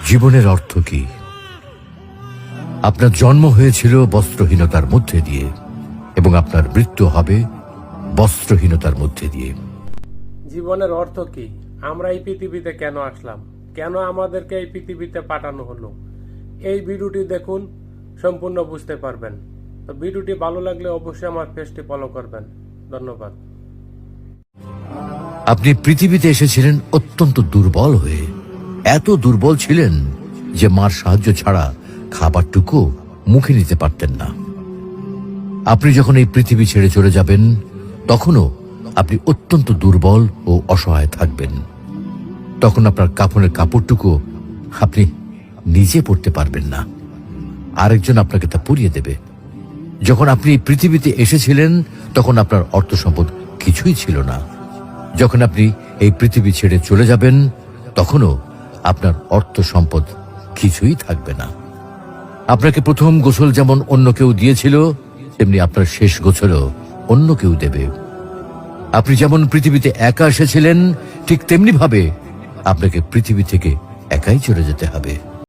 জীবনের অর্থ কি? আপনার জন্ম হয়েছিল বস্ত্রহীনতার মধ্যে দিয়ে এবং আপনার মৃত্যু হবে বস্ত্রহীনতার মধ্যে দিয়ে। জীবনের অর্থ কি? আমরা এই পৃথিবীতে কেন আসলাম? কেন আমাদেরকে এই পৃথিবীতে পাঠানো হলো? এই ভিডিওটি দেখুন, সম্পূর্ণ বুঝতে পারবেন। তো ভিডিওটি ভালো লাগলে অবশ্যই আমার পেজটি ফলো করবেন। ধন্যবাদ। আপনি পৃথিবীতে এসেছিলেন অত্যন্ত দুর্বল হয়ে। এত দুর্বল ছিলেন যে মার সাহায্য ছাড়া খাবারটুকু মুখে নিতে পারতেন না। আপনি যখন এই পৃথিবী ছেড়ে চলে যাবেন, তখনও আপনি অত্যন্ত দুর্বল ও অসহায় থাকবেন। তখন আপনার কাফনের কাপড়টুকু আপনি নিজে পরতে পারবেন না, আরেকজন আপনাকে তা পরিয়ে দেবে। যখন আপনি এই পৃথিবীতে এসেছিলেন, তখন আপনার অর্থ সম্পদ কিছুই ছিল না। যখন আপনি এই পৃথিবী ছেড়ে চলে যাবেন, তখনও আপনার অর্থ সম্পদ কিছুই থাকবে না। আপনাকে প্রথম গোসল যেমন অন্য কেউ দিয়েছিল, তেমনি আপনার শেষ গোসলও অন্য কেউ দেবে। আপনি যেমন পৃথিবীতে একা এসেছিলেন, ঠিক তেমনি ভাবে আপনাকে পৃথিবী থেকে একাই চলে যেতে হবে।